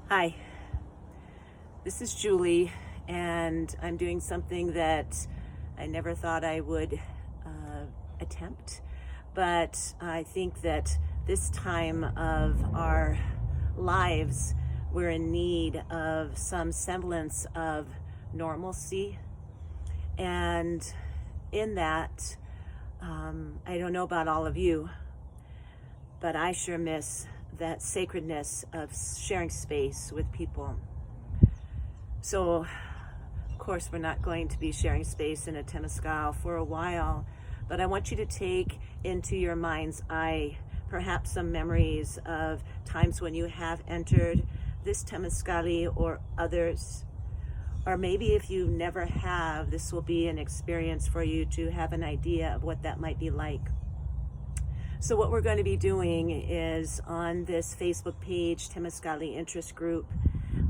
Hi, this is Julie, and I'm doing something that I never thought I would attempt, but I think that this time of our lives, we're in need of some semblance of normalcy. And in that, I don't know about all of you, but I sure miss that sacredness of sharing space with people. So, of course, we're not going to be sharing space in a Temazcali for a while, but I want you to take into your mind's eye perhaps some memories of times when you have entered this Temazcali or others. Or maybe if you never have, this will be an experience for you to have an idea of what that might be like. So what we're going to be doing is on this Facebook page, Temazcali Interest Group,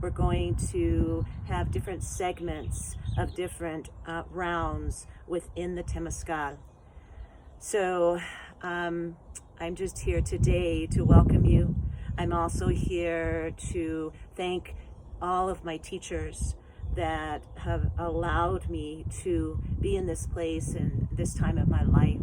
we're going to have different segments of different rounds within the Temazcali. So I'm just here today to welcome you. I'm also here to thank all of my teachers that have allowed me to be in this place and this time of my life.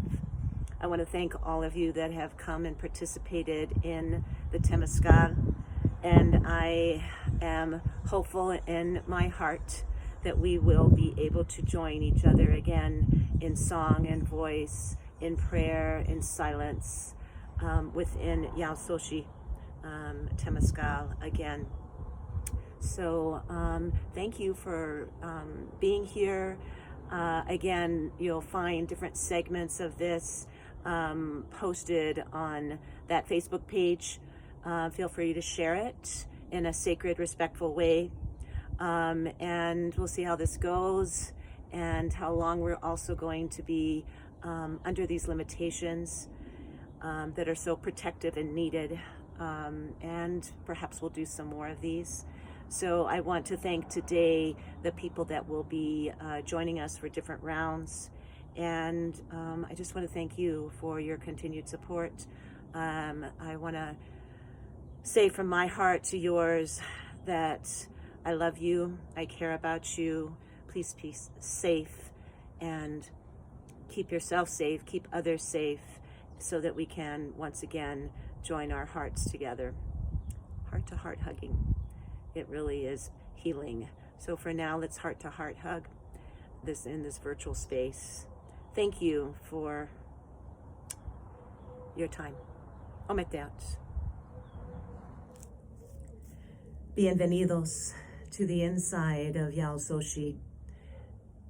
I want to thank all of you that have come and participated in the Temazcali, and I am hopeful in my heart that we will be able to join each other again in song and voice, in prayer, in silence, within Yaoxochitl Temazcali again. So thank you for being here. Again, you'll find different segments of this posted on that Facebook page. Feel free to share it in a sacred, respectful way. And we'll see how this goes and how long we're also going to be under these limitations that are so protective and needed. And perhaps we'll do some more of these. So I want to thank today the people that will be joining us for different rounds. And I just want to thank you for your continued support. I want to say from my heart to yours that I love you, I care about you. Please be safe and keep yourself safe, keep others safe, so that we can once again join our hearts together. Heart to heart hugging. It really is healing. So for now, let's heart to heart hug this in this virtual space. Thank you for your time. Ometeat. Bienvenidos to the inside of Yaoxochitl.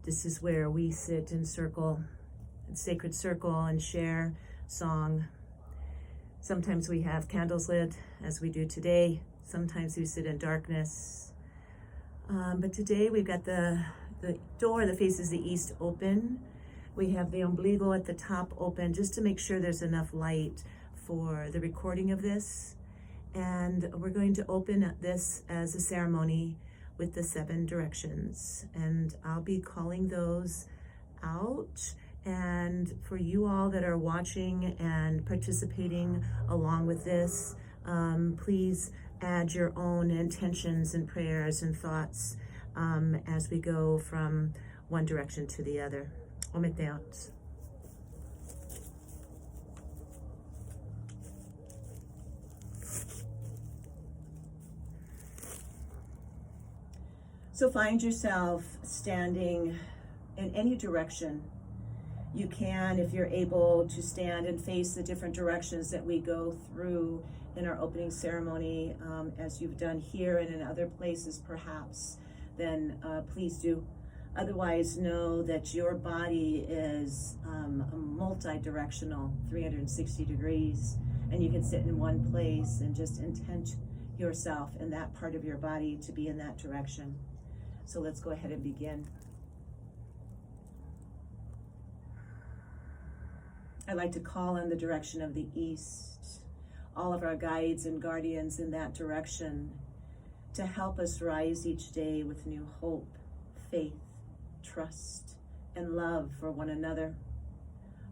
This is where we sit in circle, in sacred circle, and share song. Sometimes we have candles lit, as we do today. Sometimes we sit in darkness. But today we've got the door that faces the east open. We have the ombligo at the top open, just to make sure there's enough light for the recording of this. And we're going to open this as a ceremony with the 7 directions. And I'll be calling those out. And for you all that are watching and participating along with this, please add your own intentions and prayers and thoughts as we go from one direction to the other. Ometeat. So find yourself standing in any direction. You can, if you're able, to stand and face the different directions that we go through in our opening ceremony, as you've done here and in other places perhaps, then please do. Otherwise, know that your body is multi-directional, 360 degrees, and you can sit in one place and just intent yourself in that part of your body to be in that direction. So let's go ahead and begin. I'd like to call in the direction of the east, all of our guides and guardians in that direction, to help us rise each day with new hope, faith, trust, and love for one another.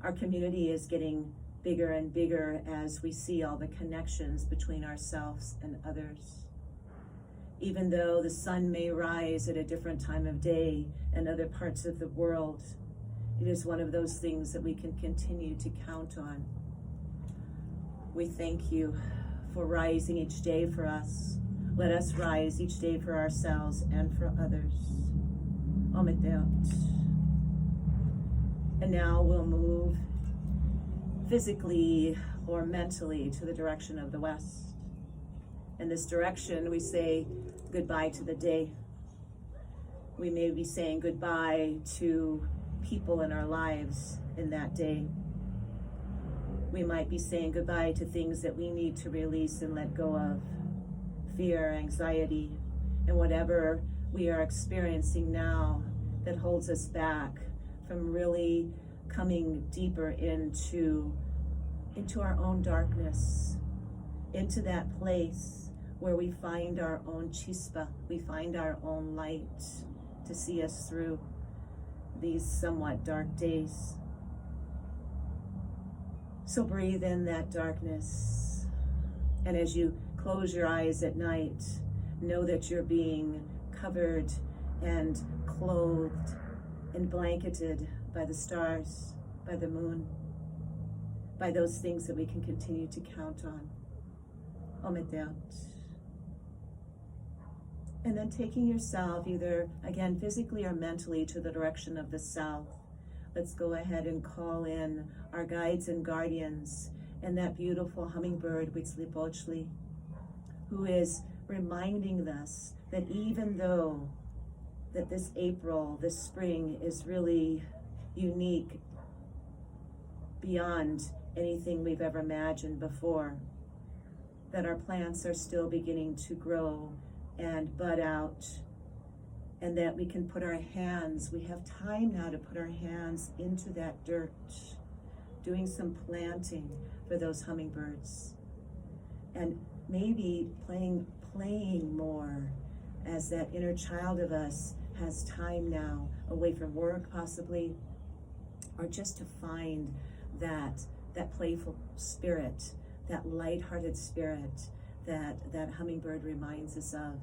Our community is getting bigger and bigger as we see all the connections between ourselves and others. Even though the sun may rise at a different time of day in other parts of the world, it is one of those things that we can continue to count on. We thank you for rising each day for us. Let us rise each day for ourselves and for others. Ometeot. And now we'll move physically or mentally to the direction of the west. In this direction, we say goodbye to the day. We may be saying goodbye to people in our lives in that day. We might be saying goodbye to things that we need to release and let go of. Fear, anxiety, and whatever we are experiencing now that holds us back from really coming deeper into our own darkness, into that place where we find our own chispa, we find our own light to see us through these somewhat dark days. So breathe in that darkness, and as you close your eyes at night, know that you're being covered and clothed and blanketed by the stars, by the moon, by those things that we can continue to count on. Ometeot. And then taking yourself either, again, physically or mentally to the direction of the south. Let's go ahead and call in our guides and guardians and that beautiful hummingbird, Yoaxochitl, who is reminding us that even though that this April, this spring is really unique beyond anything we've ever imagined before, that our plants are still beginning to grow and bud out, and that we can put our hands, we have time now to put our hands into that dirt, doing some planting for those hummingbirds, and maybe playing more as that inner child of us has time now away from work possibly, or just to find that playful spirit, that lighthearted spirit that hummingbird reminds us of.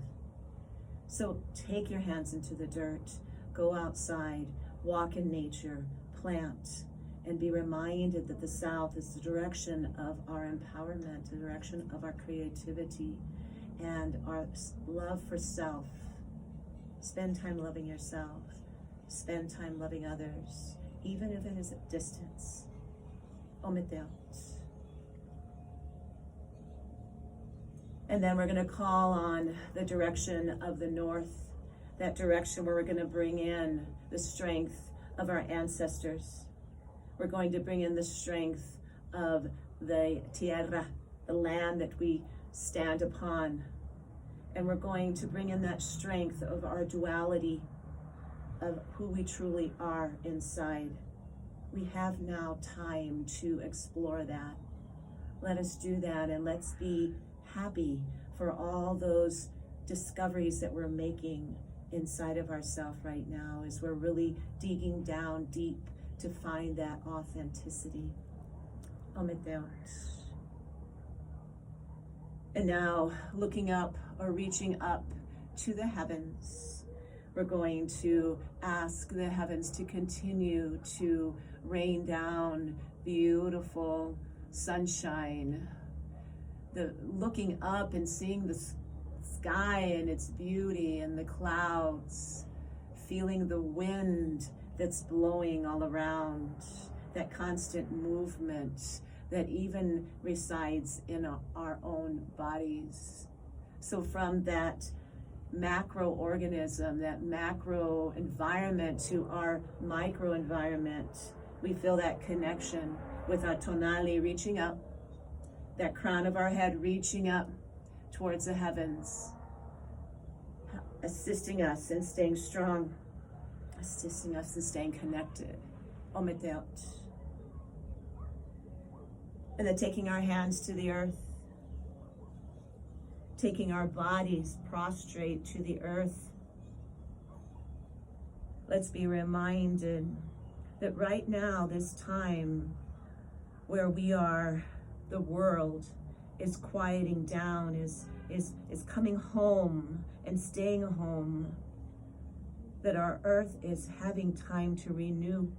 So take your hands into the dirt, go outside, walk in nature, plant, and be reminded that the south is the direction of our empowerment, the direction of our creativity and our love for self. Spend time loving yourself. Spend time loving others, even if it is at distance. Ometeot. And then we're going to call on the direction of the north, that direction where we're going to bring in the strength of our ancestors. We're going to bring in the strength of the tierra, the land that we stand upon. And we're going to bring in that strength of our duality, of who we truly are inside. We have now time to explore that. Let us do that, and let's be happy for all those discoveries that we're making inside of ourselves right now as we're really digging down deep to find that authenticity. Ometeot. And now, looking up or reaching up to the heavens, we're going to ask the heavens to continue to rain down beautiful sunshine. The looking up and seeing the sky and its beauty and the clouds, feeling the wind that's blowing all around, that constant movement that even resides in our own bodies. So from that macro organism, that macro environment to our micro environment, we feel that connection with our tonali reaching up, that crown of our head reaching up towards the heavens, assisting us in staying strong, assisting us in staying connected. Ometeot. And then taking our hands to the earth, taking our bodies prostrate to the earth. Let's be reminded that right now, this time where we are, the world is quieting down, is is coming home and staying home, that our earth is having time to renew.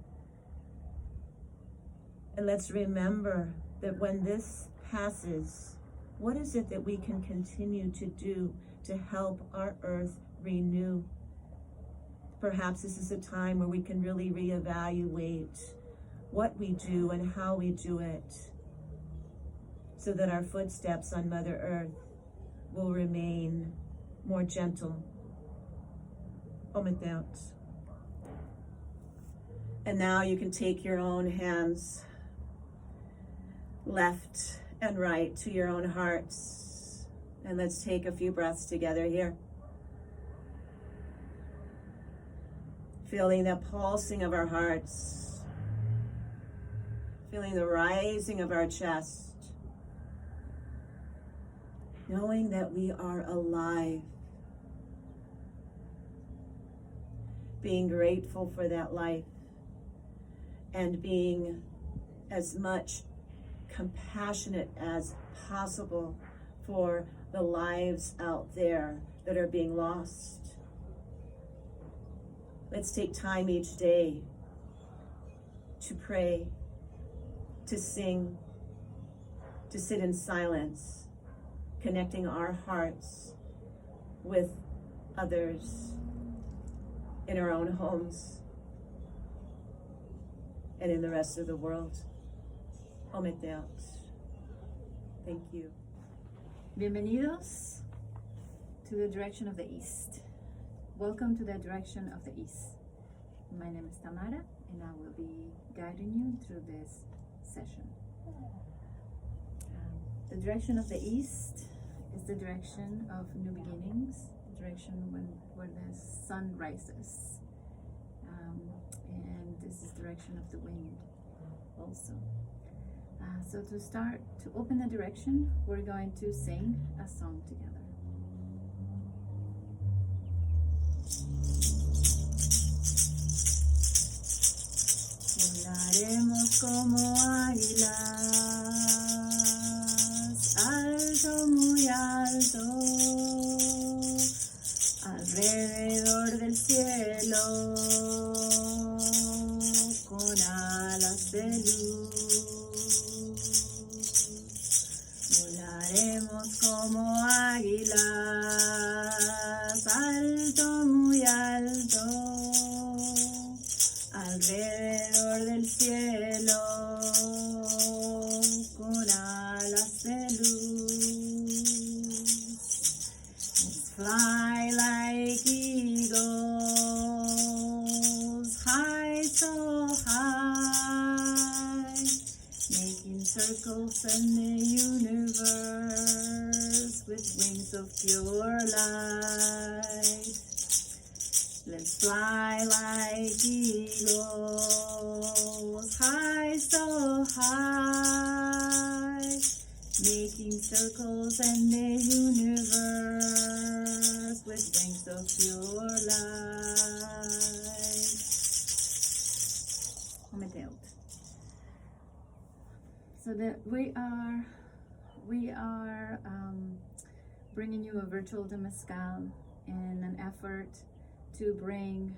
And let's remember that when this passes, what is it that we can continue to do to help our earth renew? Perhaps this is a time where we can really reevaluate what we do and how we do it, so that our footsteps on Mother Earth will remain more gentle. Ometeot. And now you can take your own hands, left and right, to your own hearts. And let's take a few breaths together here. Feeling the pulsing of our hearts. Feeling the rising of our chest. Knowing that we are alive. Being grateful for that life. And being as much compassionate as possible for the lives out there that are being lost. Let's take time each day to pray, to sing, to sit in silence, connecting our hearts with others in our own homes and in the rest of the world. Ometeot. Thank you. Bienvenidos to the direction of the East. Welcome to the direction of the East. My name is Tamara, and I will be guiding you through this session. The direction of the East is the direction of new beginnings, the direction where the sun rises. And this is the direction of the wind also. So to start, to open the direction, we're going to sing a song together. Volaremos como águilas, alto, muy alto, alrededor del cielo, con alas de luz. Volaremos como águilas, alto, muy alto, alrededor del cielo, con alas de luz. Let's fly like eagles, high, so high, making circles in the universe with wings of pure light. Let's fly like eagles, high, so high, making circles in the universe with wings of pure light. Ometeot. So that we are bringing you a virtual Temazcali in an effort to bring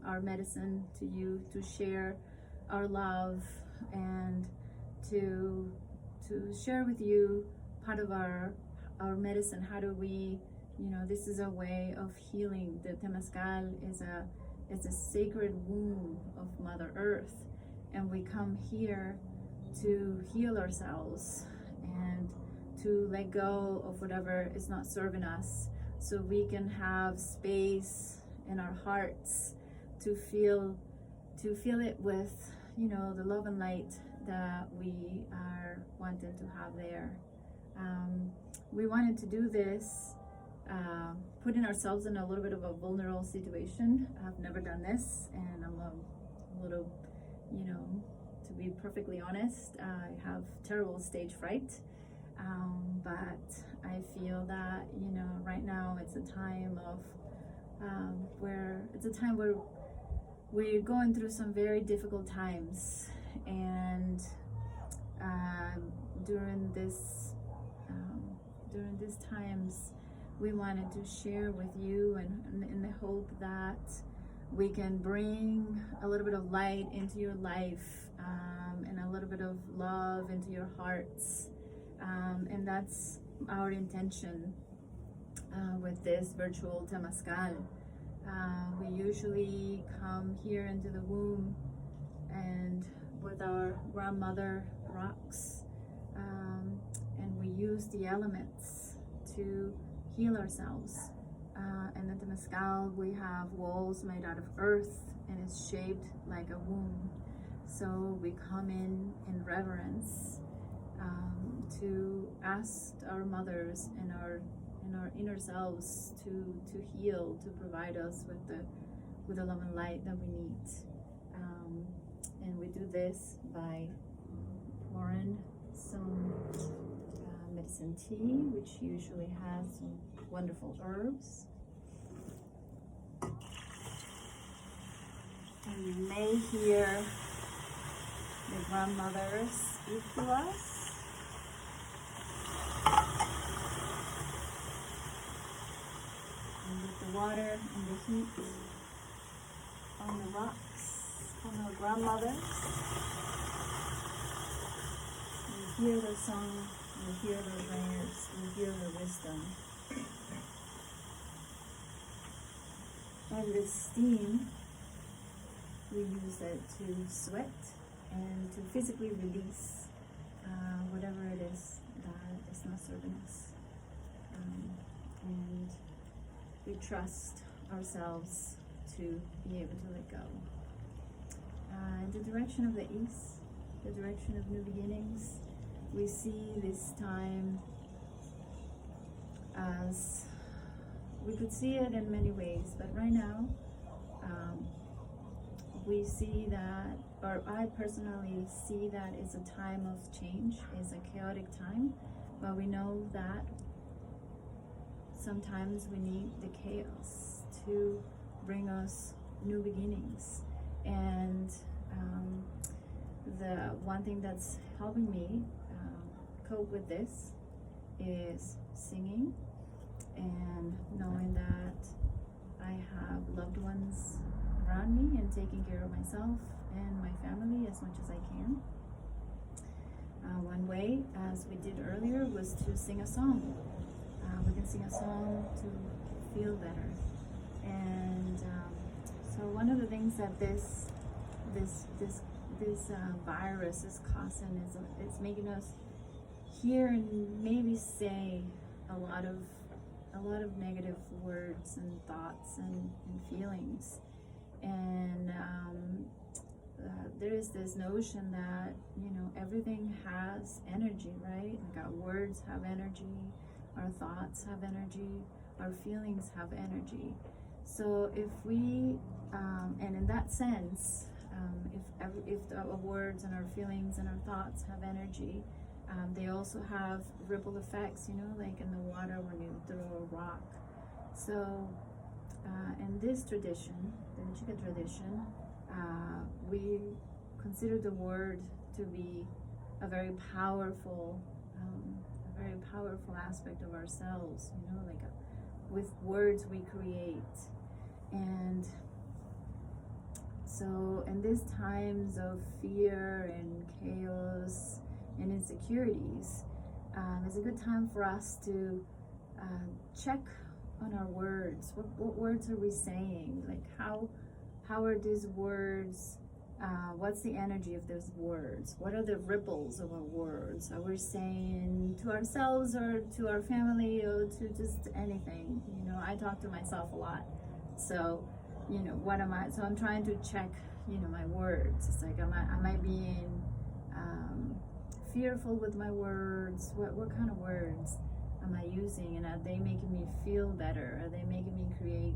our medicine to you, to share our love, and to share with you part of our medicine. How do we, this is a way of healing. The Temazcali is a sacred womb of Mother Earth, and we come here to heal ourselves and to let go of whatever is not serving us, so we can have space in our hearts to feel it with the love and light that we are wanting to have there. We wanted to do this putting ourselves in a little bit of a vulnerable situation. I've never done this, and I'm a little, to be perfectly honest, I have terrible stage fright. But I feel that, right now it's a time of where we're going through some very difficult times, and during this during these times, we wanted to share with you, and in the hope that we can bring a little bit of light into your life, and a little bit of love into your hearts. And that's our intention with this virtual Temazcali. We usually come here into the womb and with our grandmother rocks, and we use the elements to heal ourselves. And in the Temazcal, we have walls made out of earth, and it's shaped like a womb. So we come in reverence to ask our mothers and our inner selves to heal, to provide us with the love and light that we need. And we do this by pouring some medicine tea, which usually has some wonderful herbs. And you may hear the grandmothers speak to us. And with the water and the heat on the rocks, on our grandmothers, you hear their song, you hear their prayers, you hear their wisdom. And this steam, we use it to sweat and to physically release whatever it is that is not serving us. And we trust ourselves to be able to let go. In the direction of the east, the direction of new beginnings, we see this time as, we could see it in many ways, but right now, we see that, or I personally see that it's a time of change, it's a chaotic time, but we know that sometimes we need the chaos to bring us new beginnings. And the one thing that's helping me cope with this is singing and knowing that I have loved ones around me and taking care of myself and my family as much as I can. One way, as we did earlier, was to sing a song. We can sing a song to feel better. And so one of the things that this virus is causing is it's making us hear and maybe say a lot of negative words and thoughts and feelings. And there is this notion that, you know, everything has energy, right? Like our words have energy, our thoughts have energy, our feelings have energy. So if we, and in that sense, if our words and our feelings and our thoughts have energy, they also have ripple effects, you know, like in the water when you throw a rock. So in this tradition, the Yoaxchitl tradition, we consider the word to be a very powerful aspect of ourselves, you know, like with words we create. And so in these times of fear and chaos and insecurities, it's a good time for us to check on our words. What words are we saying? Like how are these words, what's the energy of those words? What are the ripples of our words? Are we saying to ourselves or to our family or to just anything? You know, I talk to myself a lot. So, you know, what am I? So I'm trying to check, you know, my words. It's like, am I being fearful with my words? What kind of words am I using? And are they making me feel better? Are they making me create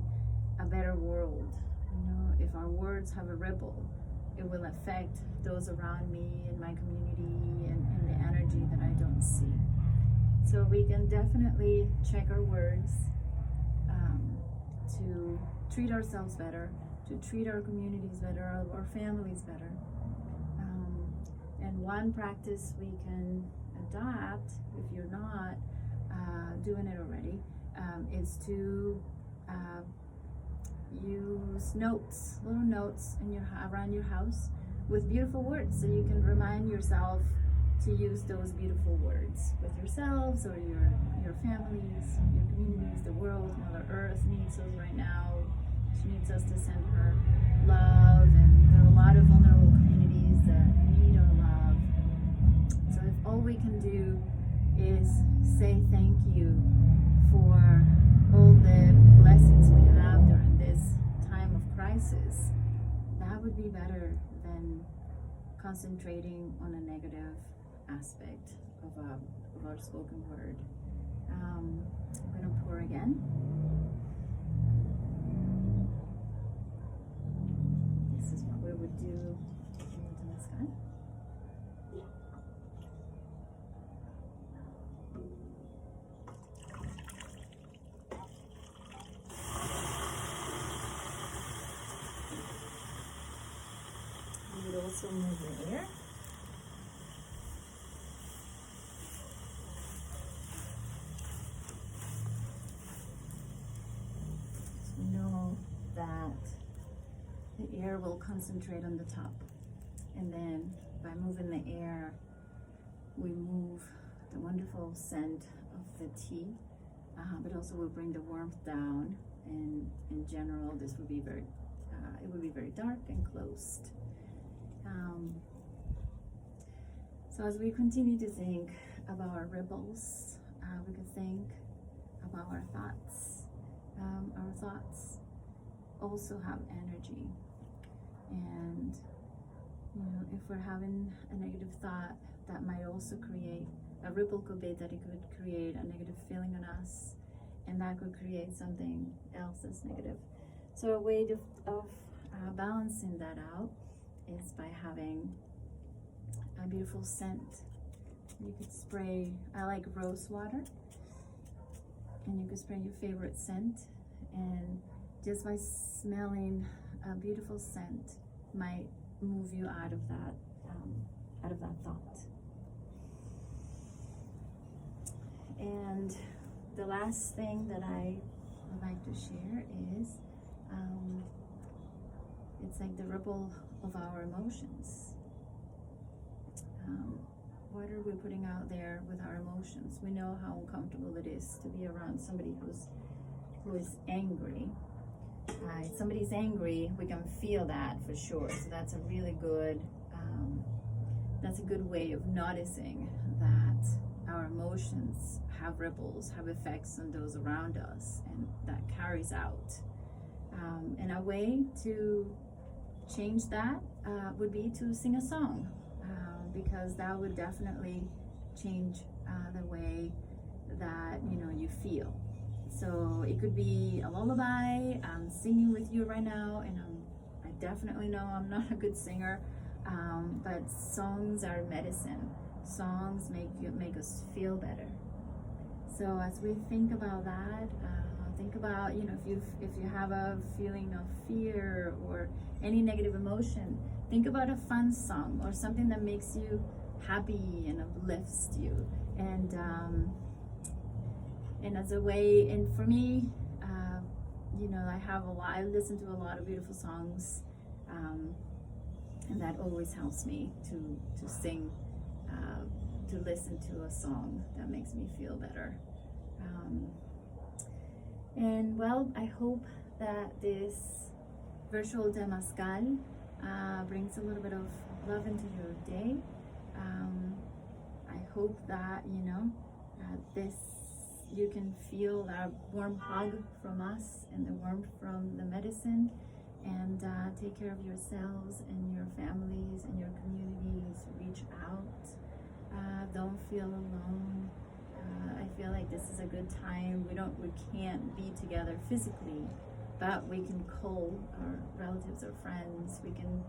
a better world? You know, if our words have a ripple, it will affect those around me and my community and the energy that I don't see. So we can definitely check our words to treat ourselves better, to treat our communities better, our families better. And one practice we can adopt, if you're not doing it already, is to use notes, little notes in around your house with beautiful words, so you can remind yourself to use those beautiful words with yourselves or your families, your communities, the world. Mother Earth needs us right now. She needs us to send her love, and there are a lot of vulnerable communities that need our love. So if all we can do is say thank you for all the blessings we have during this time of crisis, that would be better than concentrating on a negative aspect of our spoken word. I'm going to pour again. This is what we would do in Temazcali. We would also move the air. That the air will concentrate on the top, and then by moving the air, we move the wonderful scent of the tea, but also will bring the warmth down. And in general, this would be very, it would be very dark and closed. So as we continue to think about our ripples, we could think about our thoughts. Our thoughts also have energy, and if we're having a negative thought, that might also create a ripple. Could be that it could create a negative feeling on us, and that could create something else that's negative. So a way of balancing that out is by having a beautiful scent. You could spray, I like rose water, and you could spray your favorite scent, and just by smelling a beautiful scent might move you out of that thought. And the last thing that I would like to share is it's like the ripple of our emotions. What are we putting out there with our emotions? We know how uncomfortable it is to be around somebody who is angry. If somebody's angry, we can feel that for sure. So that's a really good, that's a good way of noticing that our emotions have ripples, have effects on those around us, and that carries out. And a way to change that would be to sing a song, because that would definitely change the way that you feel. So it could be a lullaby. I'm singing with you right now, and I definitely know I'm not a good singer, but songs are medicine. Songs make us feel better. So as we think about that, think about if you have a feeling of fear or any negative emotion, think about a fun song or something that makes you happy and uplifts you. And as a way, and for me, I listen to a lot of beautiful songs, and that always helps me to sing, to listen to a song that makes me feel better. And well, I hope that this virtual Temazcali brings a little bit of love into your day. I hope that you can feel that warm hug from us and the warmth from the medicine, and take care of yourselves and your families and your communities. Reach out. Don't feel alone. I feel like this is a good time. We can't be together physically, but we can call our relatives or friends. We can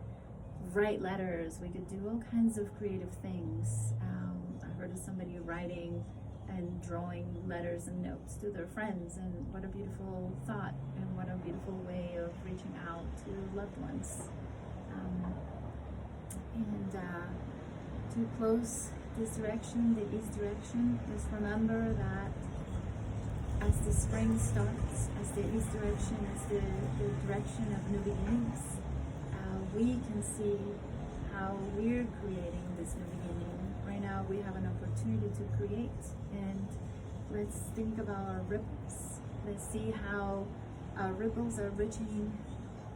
write letters. We could do all kinds of creative things. I heard of somebody writing and drawing letters and notes to their friends, and what a beautiful thought, and what a beautiful way of reaching out to loved ones. To close this direction, the east direction, just remember that as the spring starts, as the east direction, as the direction of new beginnings, we can see how we're creating this new beginning. Right now we have an opportunity to create, and let's think about our ripples. Let's see how our ripples are reaching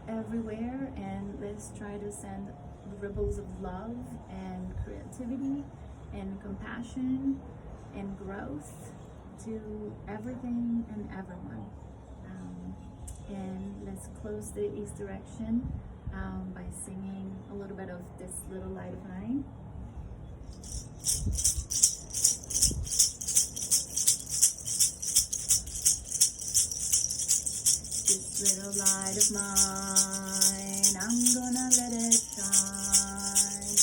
everywhere, and let's try to send ripples of love and creativity and compassion and growth to everything and everyone. And let's close the east direction by singing a little bit of This Little Light of Mine. This little light of mine, I'm gonna let it shine.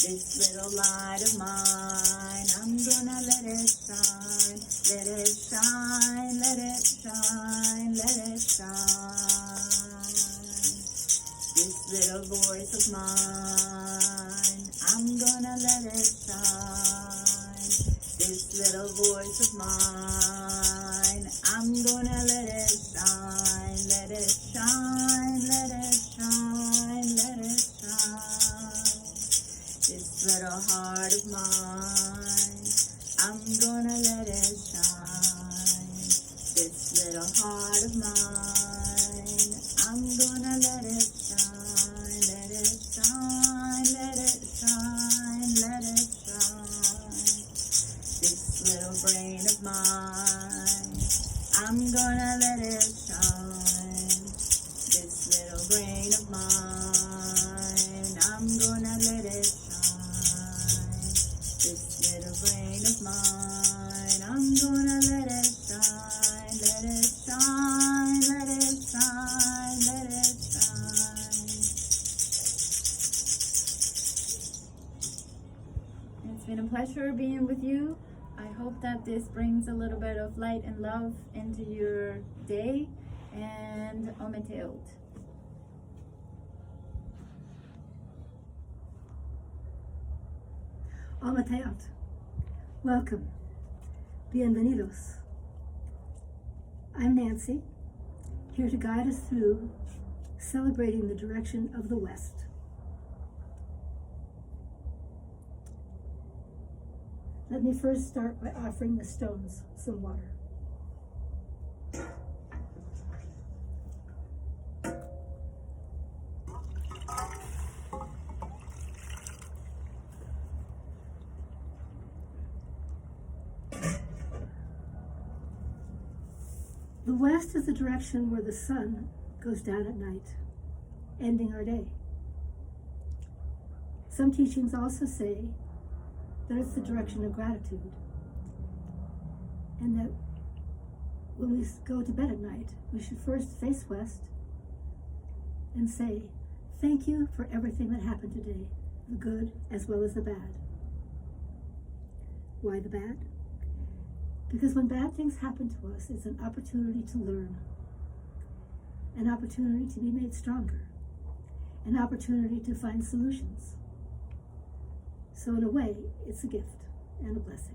This little light of mine, I'm gonna let it shine. Let it shine, let it shine, let it shine. This little voice of mine, I'm gonna let it shine. This little voice of mine, I'm gonna let it shine. Let it shine, let it shine, let it shine. This little heart of mine, I'm gonna let it shine. This little heart of mine, I'm gonna let it shine. Let it shine, let it shine, let it shine. This little brain of mine, I'm gonna let it shine. This little brain of mine, I'm gonna let it shine. This little brain of mine, I'm gonna let it shine. Let it shine, let it shine, let it shine. It's been a pleasure being with you. I hope that this brings a little bit of light and love into your day, and ometeot. Ometeot. Welcome. Bienvenidos. I'm Nancy, here to guide us through celebrating the direction of the West. Let me first start by offering the stones some water. The west is the direction where the sun goes down at night, ending our day. Some teachings also say that it's the direction of gratitude, and that when we go to bed at night, we should first face west and say, thank you for everything that happened today, the good as well as the bad. Why the bad? Because when bad things happen to us, it's an opportunity to learn, an opportunity to be made stronger, an opportunity to find solutions. So in a way, it's a gift and a blessing.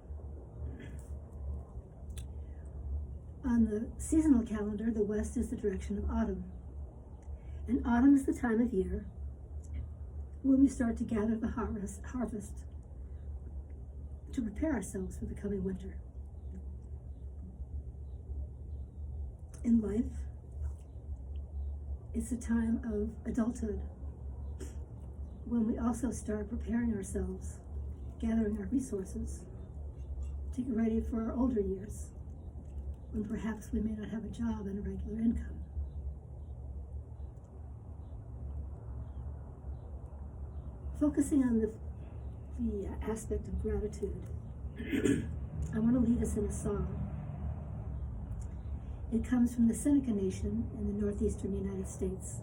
On the seasonal calendar, the west is the direction of autumn. And autumn is the time of year when we start to gather the harvest to prepare ourselves for the coming winter. In life, it's a time of adulthood, when we also start preparing ourselves, gathering our resources to get ready for our older years, when perhaps we may not have a job and a regular income. Focusing on the aspect of gratitude, I want to lead us in a song. It comes from the Seneca Nation in the northeastern United States.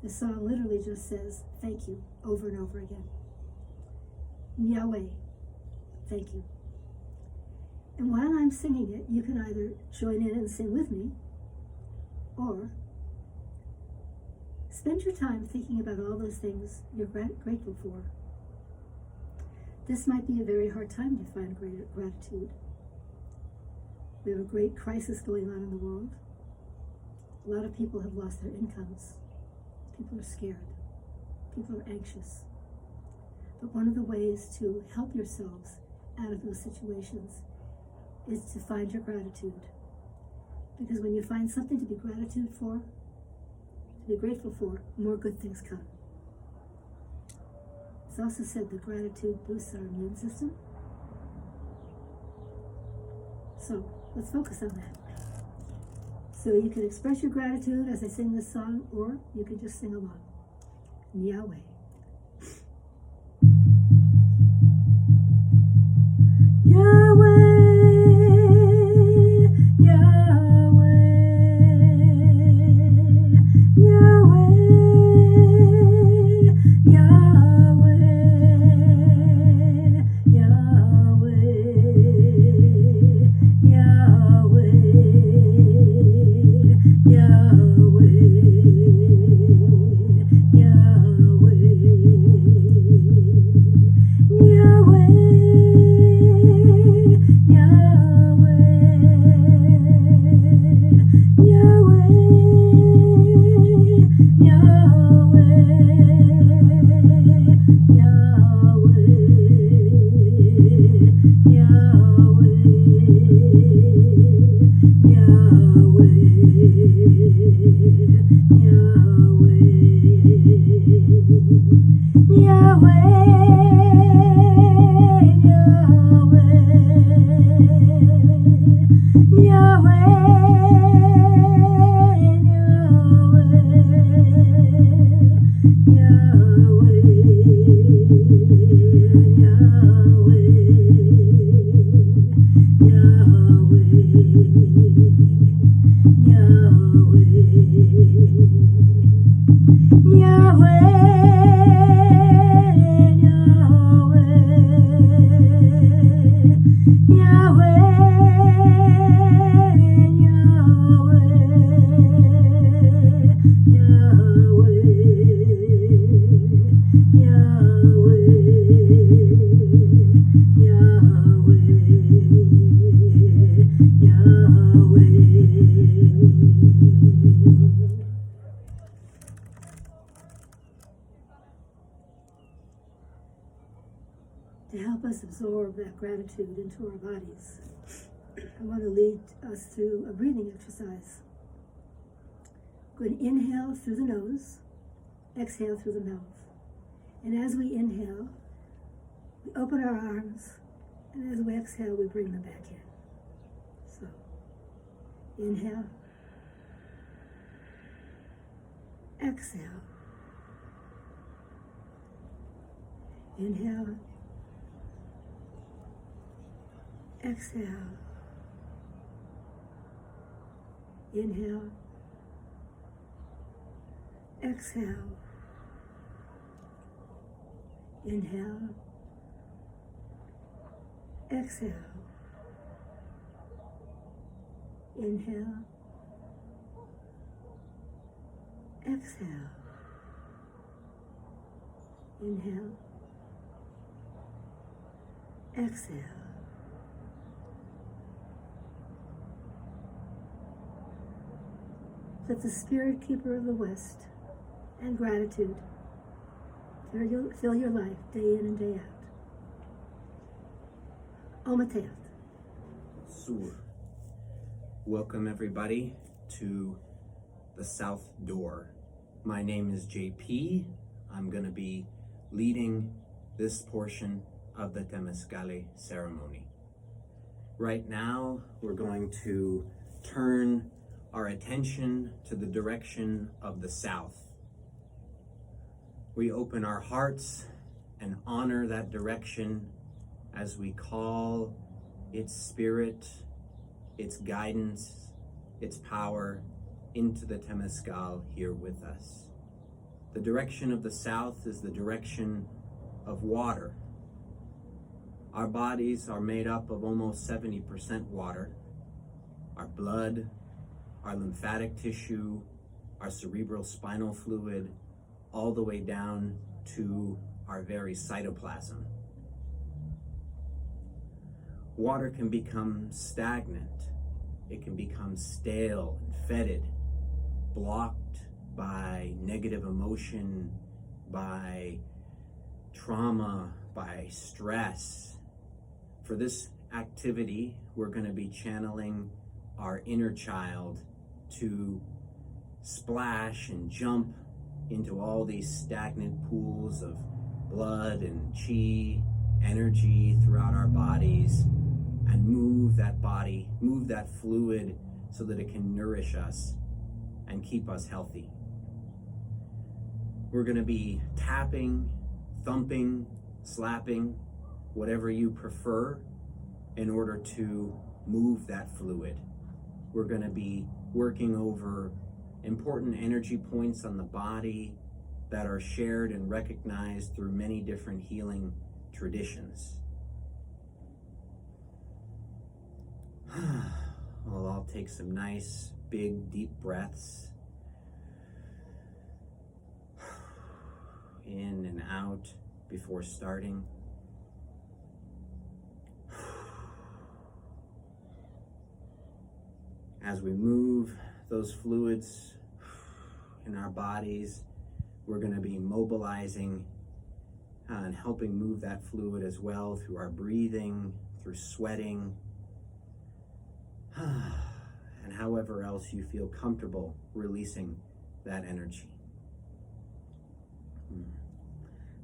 The song literally just says, thank you, over and over again. Yahweh, thank you. And while I'm singing it, you can either join in and sing with me, or spend your time thinking about all those things you're grateful for. This might be a very hard time to find gratitude, We have a great crisis going on in the world. A lot of people have lost their incomes. People are scared. People are anxious. But one of the ways to help yourselves out of those situations is to find your gratitude. Because when you find something to be grateful for, more good things come. It's also said that gratitude boosts our immune system. So let's focus on that. So you can express your gratitude as I sing this song, or you can just sing along. Yahweh. To help us absorb that gratitude into our bodies, I want to lead us through a breathing exercise. We're going to inhale through the nose, exhale through the mouth. And as we inhale, we open our arms, and as we exhale, we bring them back in. So, inhale, exhale, inhale, exhale, inhale, exhale, inhale, exhale, inhale, exhale, inhale, exhale. Let the Spirit Keeper of the West and gratitude fill your life day in and day out. Ometeot. Sur. Welcome everybody to the South Door. My name is JP. I'm going to be leading this portion of the Temazcalli ceremony. Right now, we're going to turn our attention to the direction of the south. We open our hearts and honor that direction as we call its spirit, its guidance, its power into the Temazcal here with us. The direction of the south is the direction of water. Our bodies are made up of almost 70% water. Our blood, our lymphatic tissue, our cerebral spinal fluid, all the way down to our very cytoplasm. Water can become stagnant it can become stale and fetid, blocked by negative emotion, by trauma, by stress. For this activity, we're going to be channeling our inner child to splash and jump into all these stagnant pools of blood and chi energy throughout our bodies, and move that fluid so that it can nourish us and keep us healthy. We're going to be tapping, thumping, slapping, whatever you prefer, in order to move that fluid. We're going to be working over important energy points on the body that are shared and recognized through many different healing traditions. We'll all take some nice, big, deep breaths. In and out before starting. As we move those fluids in our bodies, we're going to be mobilizing and helping move that fluid as well through our breathing, through sweating, and however else you feel comfortable releasing that energy.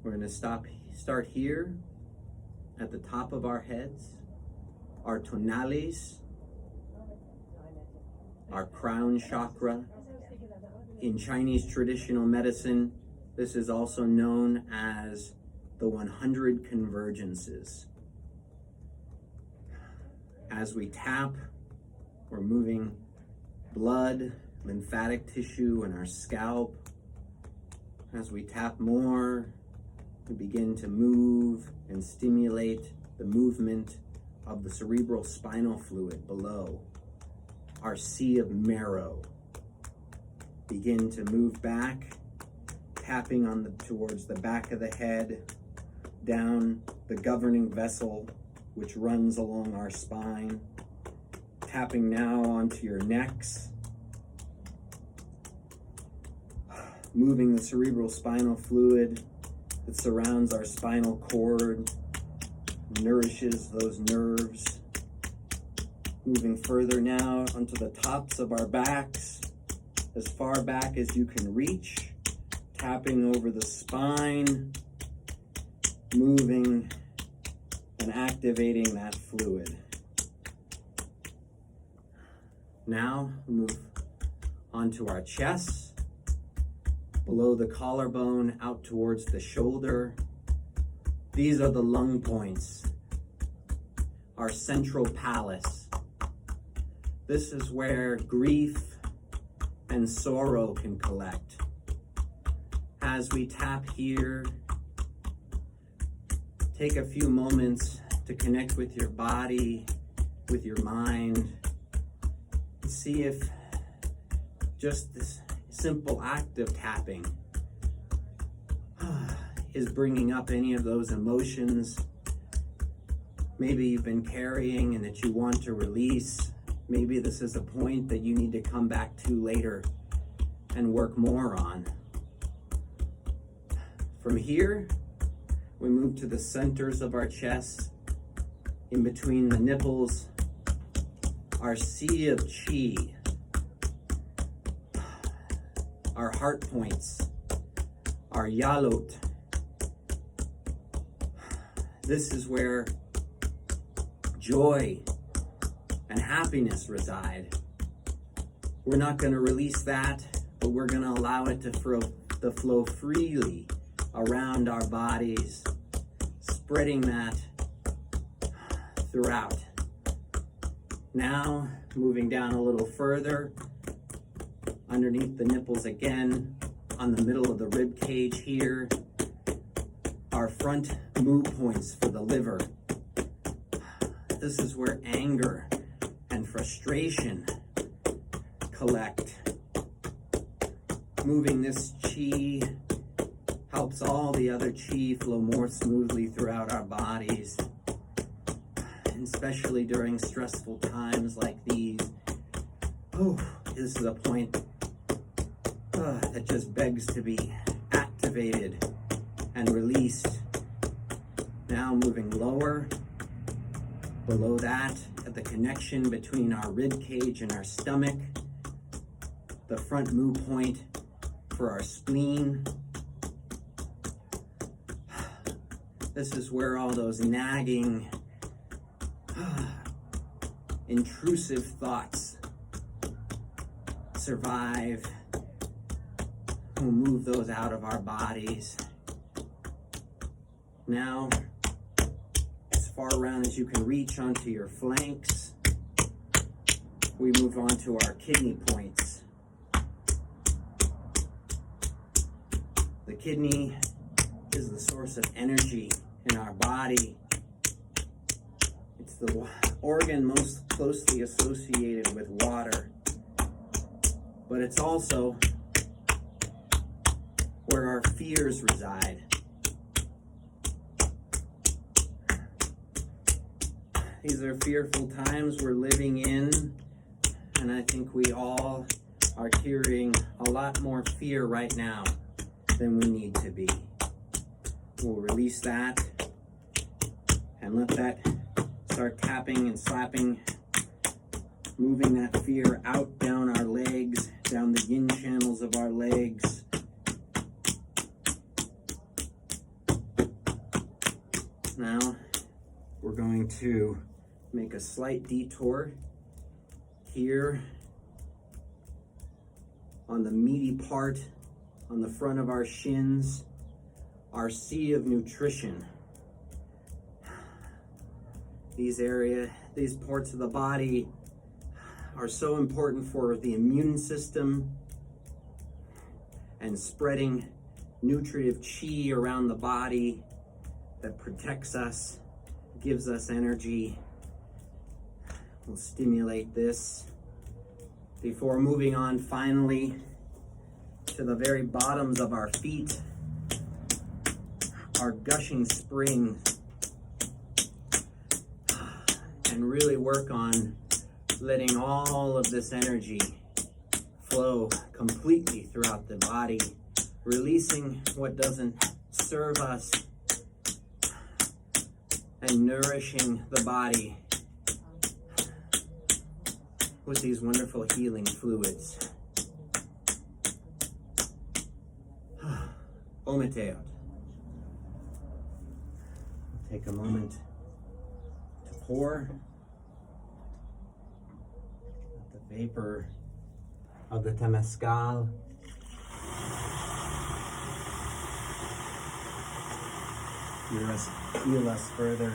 We're going to start here at the top of our heads, our tonales, our crown chakra. In Chinese traditional medicine, this is also known as the 100 convergences. As we tap, we're moving blood, lymphatic tissue in our scalp. As we tap more, we begin to move and stimulate the movement of the cerebral spinal fluid below. Our sea of marrow begin to move back, tapping towards the back of the head, down the governing vessel which runs along our spine, tapping now onto your necks, moving the cerebral spinal fluid that surrounds our spinal cord, nourishes those nerves. Moving further now onto the tops of our backs, as far back as you can reach, tapping over the spine, moving and activating that fluid. Now move onto our chest, below the collarbone, out towards the shoulder. These are the lung points, our central palace. This is where grief and sorrow can collect. As we tap here, take a few moments to connect with your body, with your mind. See if just this simple act of tapping is bringing up any of those emotions maybe you've been carrying and that you want to release. Maybe this is a point that you need to come back to later and work more on. From here, we move to the centers of our chest, in between the nipples, our sea of chi, our heart points, our yalot. This is where joy and happiness reside. We're not going to release that, but we're going to allow it to flow freely around our bodies, spreading that throughout. Now, moving down a little further, underneath the nipples again, on the middle of the rib cage here, our front moo points for the liver. This is where anger and frustration collect. Moving this chi helps all the other chi flow more smoothly throughout our bodies, and especially during stressful times like these. Oh, this is a point that just begs to be activated and released. Now moving lower, below that, at the connection between our rib cage and our stomach, the front moo point for our spleen. This is where all those nagging, intrusive thoughts survive. We'll move those out of our bodies. Now, as far around as you can reach onto your flanks, we move on to our kidney points. The kidney is the source of energy in our body. It's the organ most closely associated with water, but it's also where our fears reside. These are fearful times we're living in, and I think we all are carrying a lot more fear right now than we need to be. We'll release that and let that start tapping and slapping, moving that fear out down our legs, down the yin channels of our legs. Now we're going to make a slight detour here on the meaty part on the front of our shins, our sea of nutrition. These parts of the body are so important for the immune system and spreading nutritive chi around the body that protects us, gives us energy. We'll stimulate this before moving on finally to the very bottoms of our feet, our gushing springs, and really work on letting all of this energy flow completely throughout the body, releasing what doesn't serve us and nourishing the body with these wonderful healing fluids. Ometeot. Take a moment to pour the vapor of the Temazcalli. Heal us further.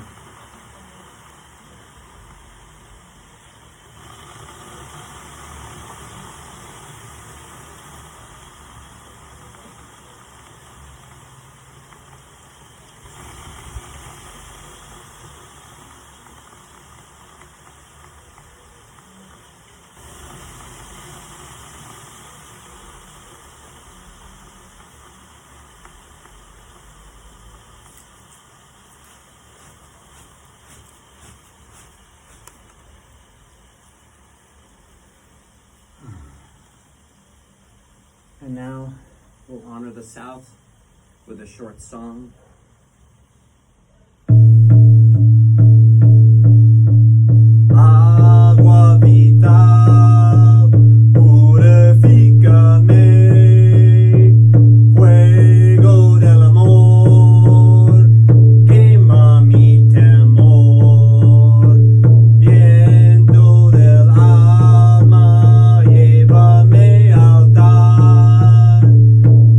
And now we'll honor the South with a short song. Agua vital, purifícame, fuego del amor, quema mi temor, viento del alma, llévame al altar.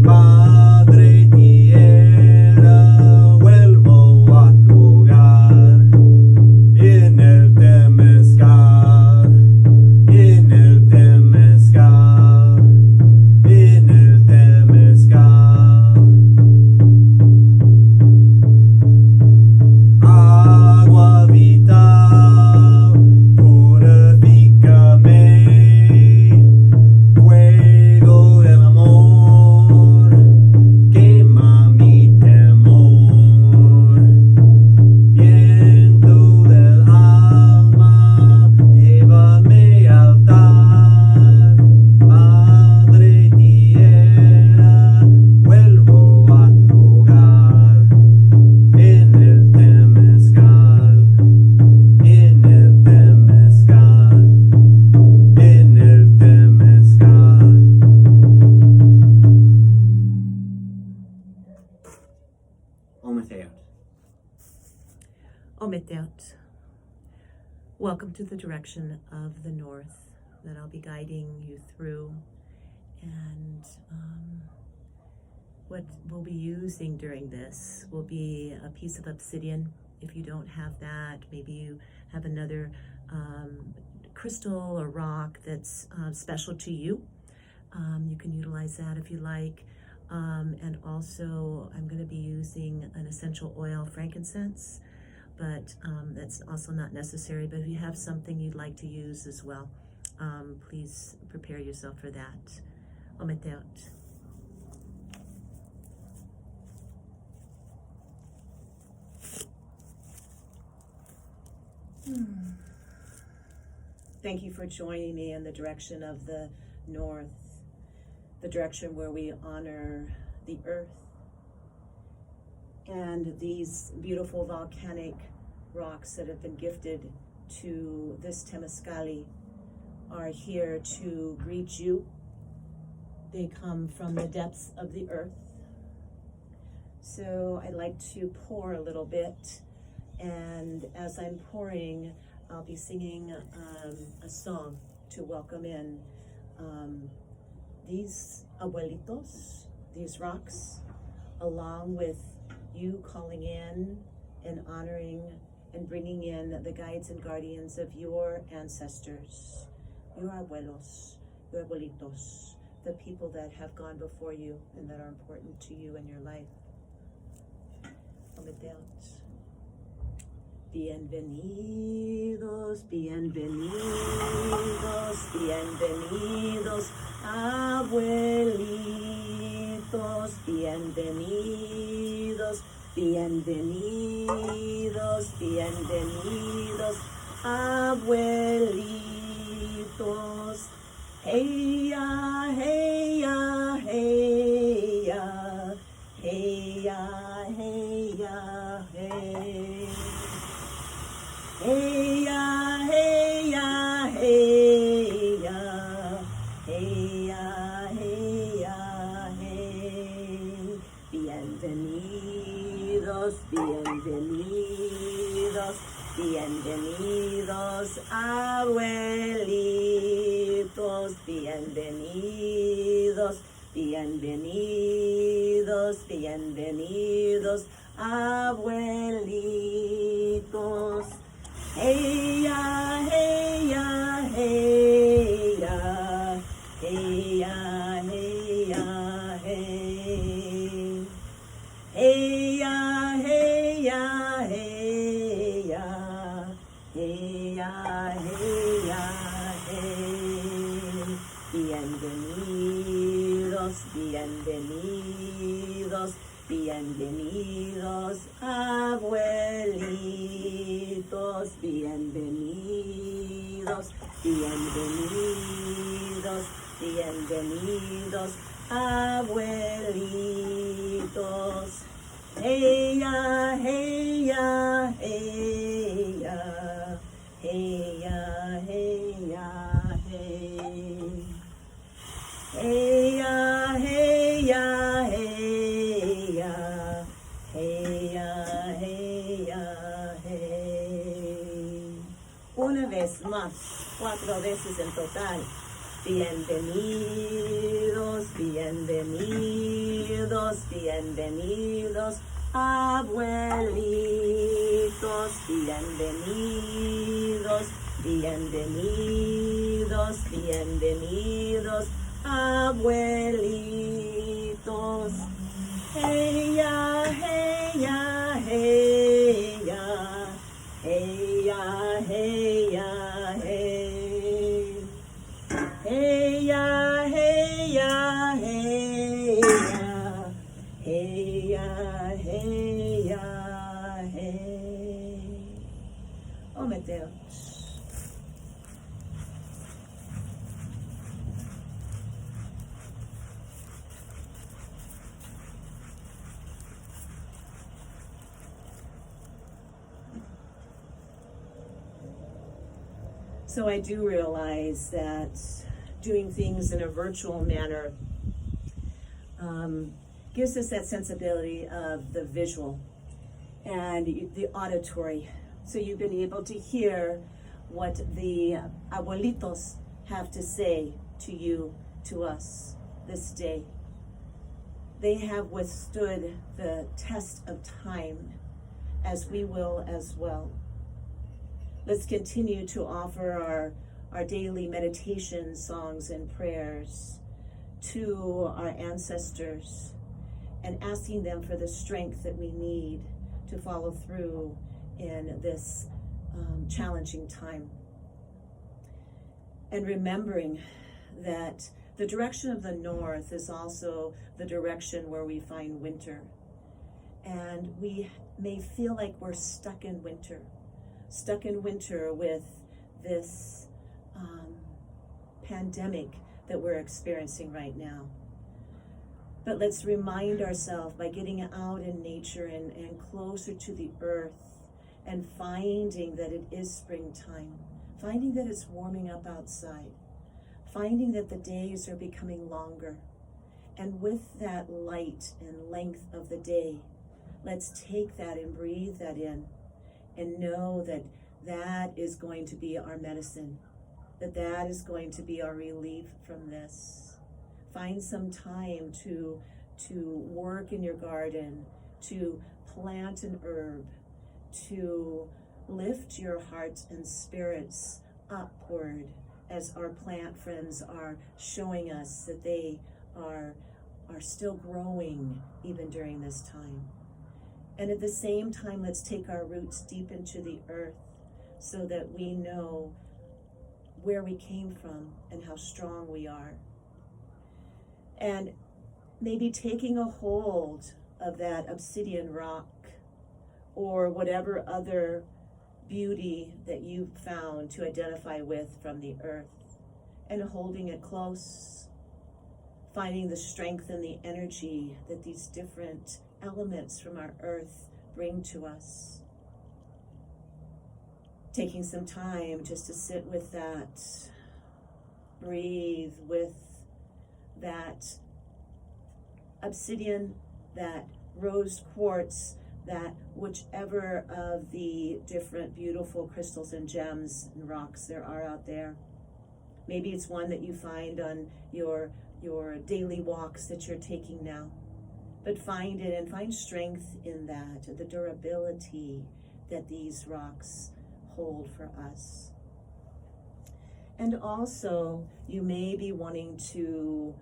Madre tierra, Ometeot. Welcome to the direction of the north that I'll be guiding you through, and what we'll be using during this will be a piece of obsidian. If you don't have that, maybe you have another crystal or rock that's special to you. You can utilize that if you like. And also I'm going to be using an essential oil, frankincense, but that's also not necessary. But if you have something you'd like to use as well, please prepare yourself for that. Ometeot. Thank you for joining me in the direction of the north, the direction where we honor the earth. And these beautiful volcanic rocks that have been gifted to this Temazcali are here to greet you. They come from the depths of the earth. So I'd like to pour a little bit, and as I'm pouring, I'll be singing a song to welcome in these abuelitos, these rocks, along with you calling in and honoring and bringing in the guides and guardians of your ancestors, your abuelos, your abuelitos, the people that have gone before you and that are important to you in your life. Ometeot. Bienvenidos, bienvenidos, bienvenidos, abuelitos, bienvenidos, bienvenidos, bienvenidos, abuelitos. Hey ya, hey ya, hey ya, hey ya, hey ya, hey. Hey ya, hey ya, hey ya, hey ya, hey ya, hey. Bienvenidos, bienvenidos, bienvenidos, abuelitos, bienvenidos, bienvenidos, bienvenidos, abuelitos. Hey ya, hey ya, hey ya, hey ya, hey ya, hey. Hey ya, hey ya, hey ya, hey ya, hey ya, hey. Bienvenidos, bienvenidos, bienvenidos, abuelitos, bienvenidos, bienvenidos, bienvenidos, abuelitos. Hey ya, hey ya, hey ya, hey ya, hey ya, hey. Hey ya, hey ya, hey ya, hey ya, hey ya, hey. Una vez más, 4 veces en total. Bienvenidos, bienvenidos, bienvenidos, abuelitos, bienvenidos, bienvenidos, bienvenidos, abuelitos. Hey ya, hey ya, hey ya, hey ya, hey ya, hey. Hey ya, hey ya, hey ya, hey ya, hey ya, hey. Ometeot. So I do realize that doing things in a virtual manner gives us that sensibility of the visual and the auditory So you've been able to hear what the abuelitos have to say to you, to us this day. They have withstood the test of time, as we will as well. Let's continue to offer our daily meditation songs and prayers to our ancestors and asking them for the strength that we need to follow through in this challenging time. And remembering that the direction of the north is also the direction where we find winter. And we may feel like we're stuck in winter with this pandemic that we're experiencing right now. But let's remind ourselves by getting out in nature and closer to the earth and finding that it is springtime, finding that it's warming up outside, finding that the days are becoming longer. And with that light and length of the day, let's take that and breathe that in and know that that is going to be our medicine, that is going to be our relief from this. Find some time to work in your garden, to plant an herb, to lift your hearts and spirits upward as our plant friends are showing us that they are still growing even during this time. And at the same time, let's take our roots deep into the earth so that we know where we came from and how strong we are. And maybe taking a hold of that obsidian rock or whatever other beauty that you've found to identify with from the earth and holding it close, finding the strength and the energy that these different elements from our earth bring to us. Taking some time just to sit with that, breathe with that obsidian, that rose quartz, that whichever of the different beautiful crystals and gems and rocks there are out there. Maybe it's one that you find on your daily walks that you're taking now. But find it and find strength in that, the durability that these rocks hold for us. And also, you may be wanting to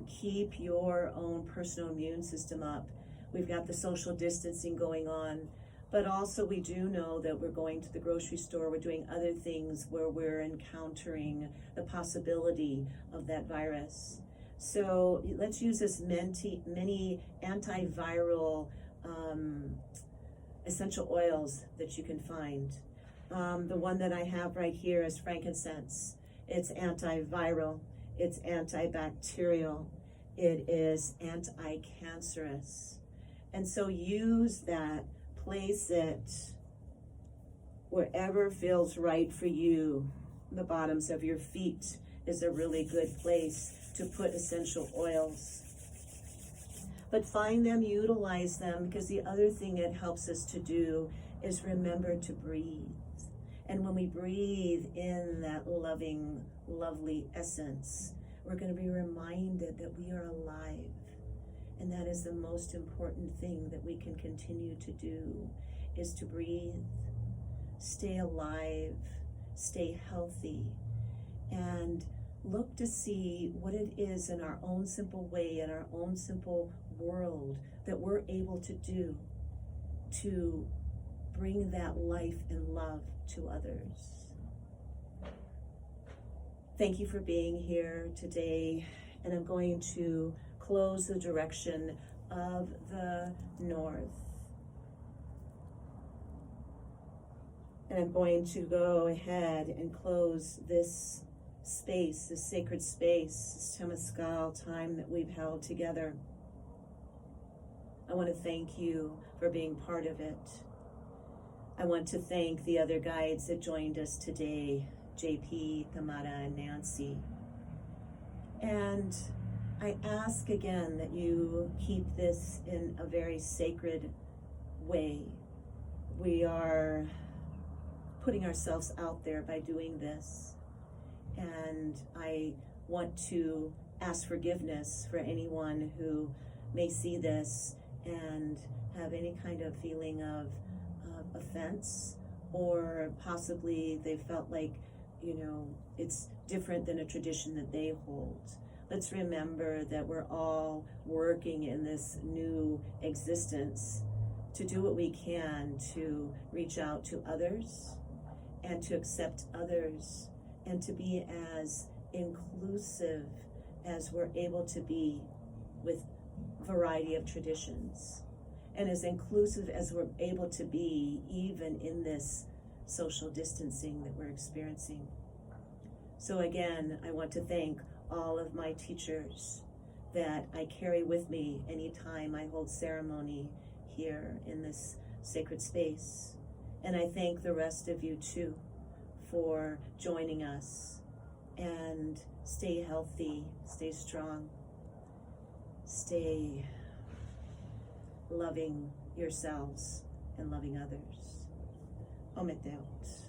keep your own personal immune system up. We've got the social distancing going on, but also we do know that we're going to the grocery store, we're doing other things where we're encountering the of that virus. So let's use as many antiviral essential oils that you can find. The one that I have right here is frankincense. It's antiviral, it's antibacterial, it is anti-cancerous. And so use that, place it wherever feels right for you. The bottoms of your feet is a really good place to put essential oils. But find them, utilize them, because the other thing it helps us to do is remember to breathe. And when we breathe in that loving, lovely essence, we're going to be reminded that we are alive. And that is the most important thing that we can continue to do, is to breathe, stay alive, stay healthy, and look to see what it is in our own simple way, in our own simple world, that we're able to do to bring that life and love to others. Thank you for being here today, and I'm going to close the direction of the north. And I'm going to go ahead and close this space, this sacred space, this Temazcali time that we've held together. I want to thank you for being part of it. I want to thank the other guides that joined us today, JP, Tamara, and Nancy. And I ask again that you keep this in a very sacred way. We are putting ourselves out there by doing this. And I want to ask forgiveness for anyone who may see this and have any kind of feeling of offense, or possibly they felt like, it's different than a tradition that they hold. Let's remember that we're all working in this new existence to do what we can to reach out to others and to accept others and to be as inclusive as we're able to be with variety of traditions, and as inclusive as we're able to be even in this social distancing that we're experiencing. So again, I want to thank all of my teachers that I carry with me anytime I hold ceremony here in this sacred space. And I thank the rest of you too for joining us. And stay healthy, stay strong, stay loving yourselves and loving others. Ometeot.